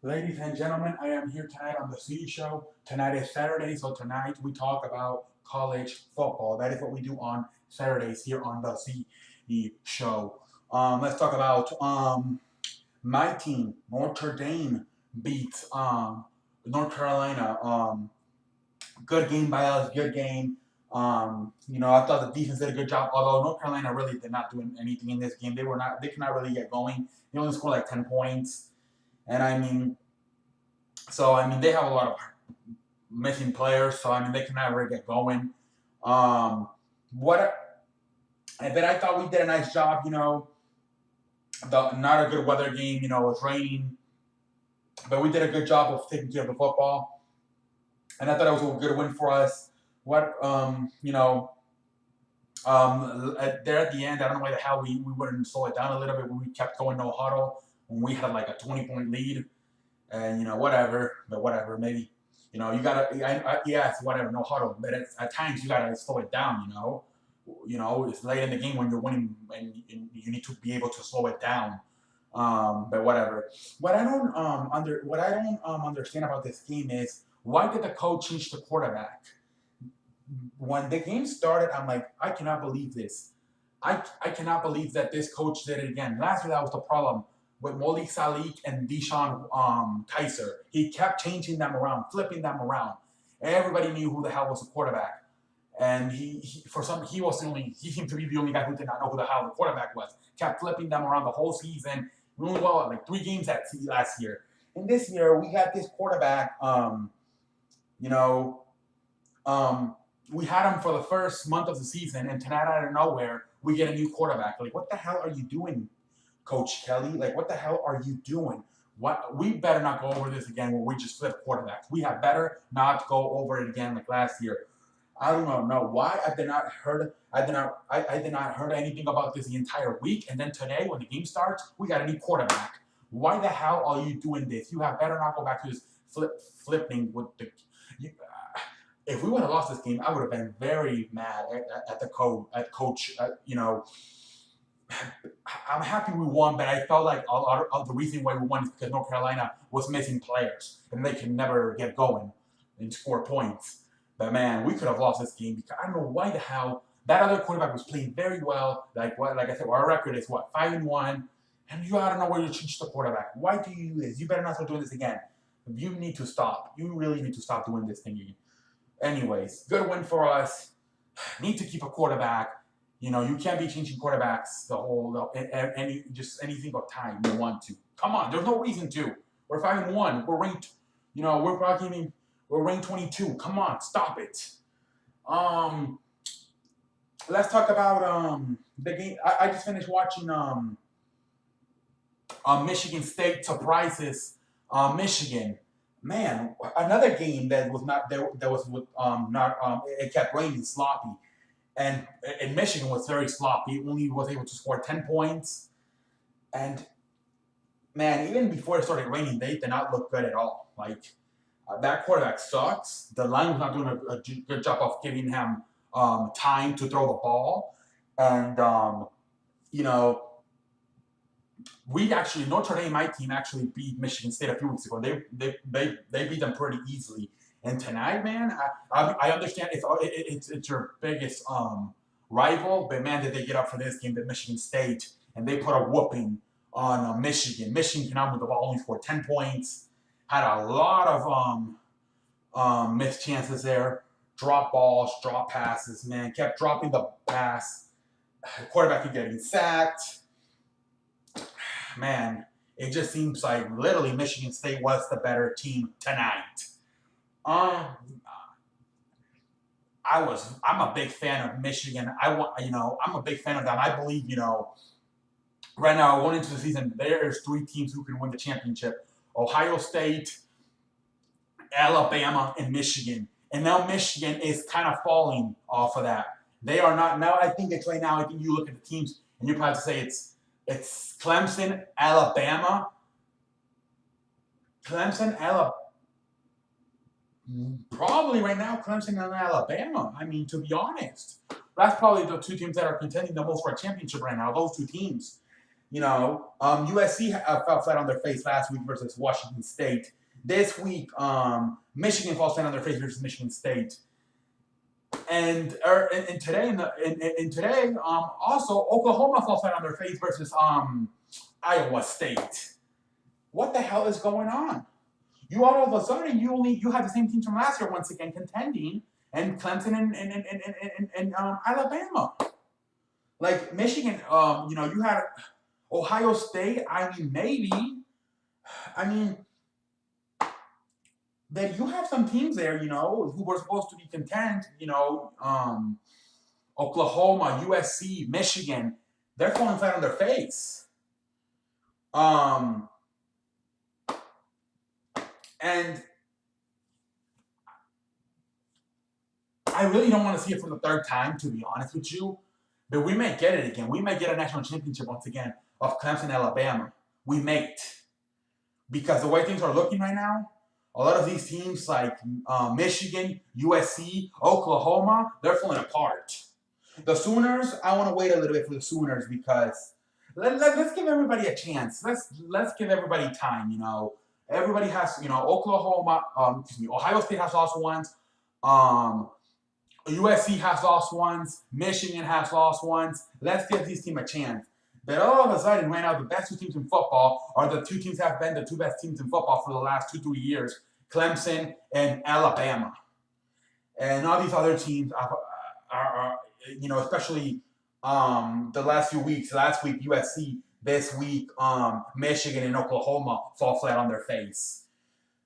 Ladies and gentlemen, I am here tonight on the C Show. Tonight is Saturday, so tonight we talk about college football. That is what we do on Saturdays here on the C Show. Let's talk about my team, Notre Dame beats North Carolina. Good game by us, good game. I thought the defense did a good job. Although North Carolina really did not do anything in this game. They could not really get going. They only scored like 10 points. And they have a lot of missing players, so they can never get going. What and then I thought we did a nice job, not a good weather game, it was raining, but we did a good job of taking care of the football. And I thought it was a good win for us. There at the end, I don't know why the hell we wouldn't slow it down a little bit when we kept going no huddle when we had like a 20-point lead. And whatever. Maybe you gotta. Yes, whatever. No huddle, but at times you gotta slow it down. It's late in the game when you're winning, and you need to be able to slow it down. But whatever. What I don't understand about this game is why did the coach change the quarterback? When the game started, I'm like, I cannot believe this. I cannot believe that this coach did it again. Last year that was the problem with Malik Salik and Deshaun Kaiser. He kept changing them around, flipping them around. Everybody knew who the hell was the quarterback. And he seemed to be the only guy who did not know who the hell the quarterback was. Kept flipping them around the whole season. We only won like 3 games last year. And this year we got this quarterback, we had him for the first month of the season, and tonight out of nowhere, we get a new quarterback. Like, what the hell are you doing, Coach Kelly? Like, what the hell are you doing? We better not go over this again where we just flip quarterbacks. We have better not go over it again like last year. I don't know why I did not heard anything about this the entire week, and then today when the game starts, we got a new quarterback. Why the hell are you doing this? You have better not go back to this flipping with the. If we would have lost this game, I would have been very mad at the coach. I'm happy we won, but I felt like a lot of the reason why we won is because North Carolina was missing players and they could never get going and score points. But man, we could have lost this game because I don't know why the hell that other quarterback was playing very well. Like I said, our record is 5-1, and you gotta know where you change the quarterback. Why do you do this? You better not start doing this again. You need to stop. You really need to stop doing this thing again. Anyways, good win for us. Need to keep a quarterback. You can't be changing quarterbacks any single time you want to. Come on, there's no reason to. We're 5-1. We're ranked. We're ranked 22. Come on, stop it. Let's talk about the game. I just finished watching Michigan State surprises Michigan. Man, another game that was not there. That was with it kept raining sloppy, and Michigan was very sloppy. Only was able to score 10 points, and man, even before it started raining, they did not look good at all. Like that quarterback sucks. The line was not doing a good job of giving him time to throw the ball, and Notre Dame, my team, actually beat Michigan State a few weeks ago. They beat them pretty easily. And tonight, man, I understand it's your biggest rival, but man, did they get up for this game, the Michigan State, and they put a whooping on Michigan. Michigan came out with the ball, only scored 10 points, had a lot of missed chances there, drop balls, drop passes, man, kept dropping the pass. The quarterback kept getting sacked. Man, it just seems like literally Michigan State was the better team tonight. I'm a big fan of Michigan. I'm a big fan of them. I believe, right now going into the season, there's 3 teams who can win the championship: Ohio State, Alabama, and Michigan. And now Michigan is kind of falling off of that. They are not now. I think you look at the teams and you probably say it's Clemson, Alabama. Probably right now, Clemson and Alabama. I mean, to be honest, that's probably the 2 teams that are contending the most for a championship right now. Those 2 teams. USC fell flat on their face last week versus Washington State. This week, Michigan falls flat on their face versus Michigan State. And today, also Oklahoma falls flat on their face versus Iowa State. What the hell is going on? You all of a sudden you have the same teams from last year once again contending, and Clemson and Alabama. Like Michigan, you had Ohio State. That you have some teams there, who were supposed to be content. Oklahoma, USC, Michigan, they're falling flat on their face. And I really don't want to see it for the third time, to be honest with you. But we may get it again. We may get a national championship once again of Clemson, Alabama. We may. Because the way things are looking right now, a lot of these teams like Michigan, USC, Oklahoma, they're falling apart. The Sooners, I want to wait a little bit for the Sooners because let's give everybody a chance. Let's give everybody time, Everybody has, Oklahoma, Ohio State has lost once. USC has lost once. Michigan has lost once. Let's give these teams a chance. But all of a sudden, right now, the best two teams in football are the two teams that have been the two best teams in football for the last 2-3 years, Clemson and Alabama. And all these other teams are especially the last few weeks. Last week, USC. This week, Michigan and Oklahoma fall flat on their face.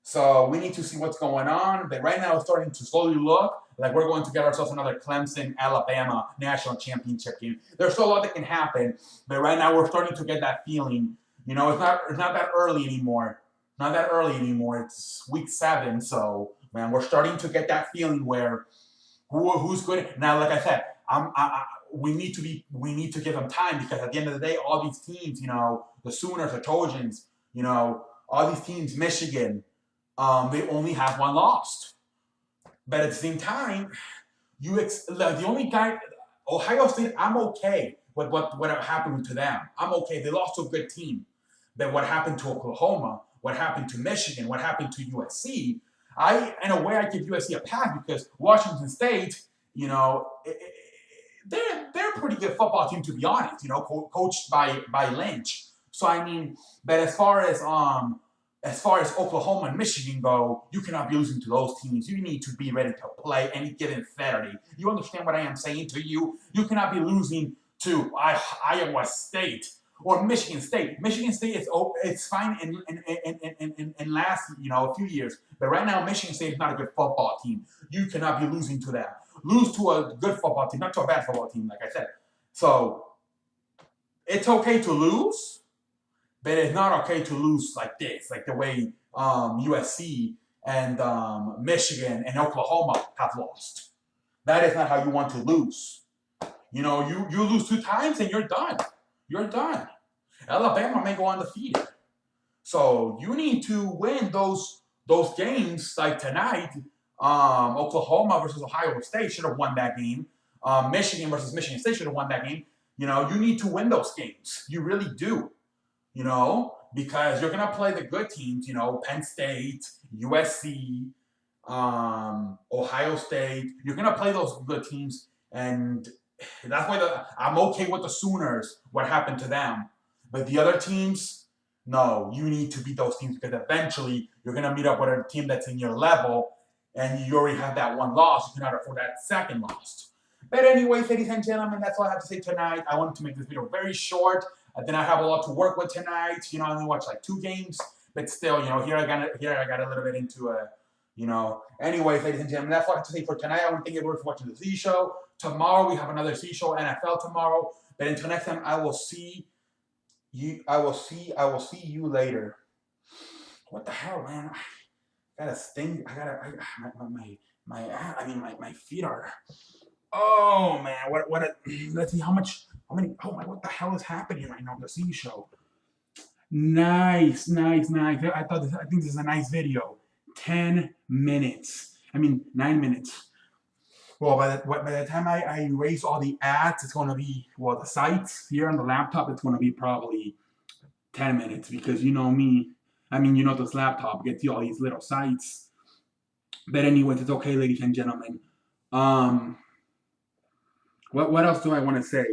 So we need to see what's going on. But right now, it's starting to slowly look like we're going to get ourselves another Clemson-Alabama national championship game. There's still a lot that can happen, but right now we're starting to get that feeling. It's not that early anymore. Not that early anymore. It's week 7, so man, we're starting to get that feeling where who's good. Now, like I said, we need to give them time because at the end of the day, all these teams, the Sooners, the Trojans, all these teams, Michigan, they only have one loss. But at the same time, the only guy, Ohio State, I'm okay with what happened to them. I'm okay. They lost to a good team. But what happened to Oklahoma, what happened to Michigan, what happened to USC, in a way, I give USC a pass because Washington State, they're a pretty good football team, to be honest, coached by Lynch. So, but as far as Oklahoma and Michigan go, you cannot be losing to those teams. You need to be ready to play any given Saturday. You understand what I am saying to you? You cannot be losing to Iowa State or Michigan State. Michigan State it's fine in last a few years, but right now Michigan State is not a good football team. You cannot be losing to them. Lose to a good football team, not to a bad football team, like I said. So it's okay to lose. But it's not okay to lose like this, like the way USC and Michigan and Oklahoma have lost. That is not how you want to lose. You lose 2 times and you're done. You're done. Alabama may go undefeated. So you need to win those games like tonight. Oklahoma versus Ohio State should have won that game. Michigan versus Michigan State should have won that game. You need to win those games. You really do. Because you're going to play the good teams, Penn State, USC, Ohio State. You're going to play those good teams, and that's why I'm okay with the Sooners, what happened to them. But the other teams, no, you need to beat those teams because eventually you're going to meet up with a team that's in your level, and you already have that one loss. You cannot afford that second loss. But anyway, ladies and gentlemen, that's all I have to say tonight. I wanted to make this video very short. Then I have a lot to work with tonight. I only watched like 2 games, but still, here I got a little bit into Anyways, ladies and gentlemen, that's all I have to say for tonight. I want to thank everyone for watching the Z Show. Tomorrow we have another Z Show, NFL tomorrow. But until next time, I will see you later. What the hell, man? I got a sting. My feet are. Oh man, let's see how many. Oh my, what the hell is happening right now on the Z Show? Nice. I think this is a nice video. 10 minutes. 9 minutes. Well, by the time I erase all the ads, it's gonna be, well, the sites here on the laptop. It's gonna be probably 10 minutes because you know me. I mean, you know this laptop gets you all these little sites. But anyways, it's okay, ladies and gentlemen. Um, what else do I want to say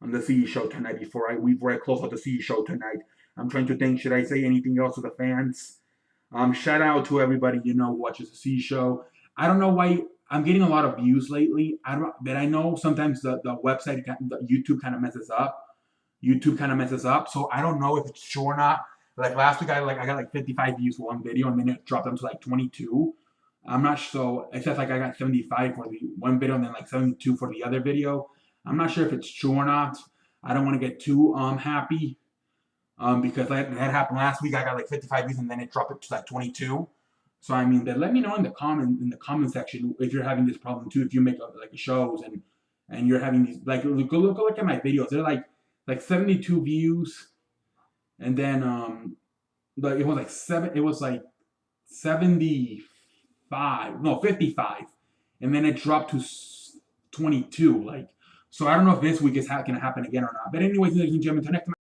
on the CE show tonight before we close out the CE show tonight? I'm trying to think. Should I say anything else to the fans? Shout out to everybody who watches the CE show. I don't know why I'm getting a lot of views lately. But I know sometimes the website, the YouTube kind of messes up. So I don't know if it's true or not. Like last week, I got like 55 views for one video, and then it dropped down to like 22. I'm not sure. So it says like I got 75 for the one video, and then like 72 for the other video. I'm not sure if it's true or not. I don't want to get too happy because that happened last week. I got like 55 views, and then it dropped it to like 22. So I mean, let me know in the comment section if you're having this problem too. If you make like shows and you're having these, like, look at my videos. They're like 72 views, and then but it was like 75, no, 55, and then it dropped to 22. Like, so I don't know if this week is gonna happen again or not. But anyways, ladies and gentlemen, until next time.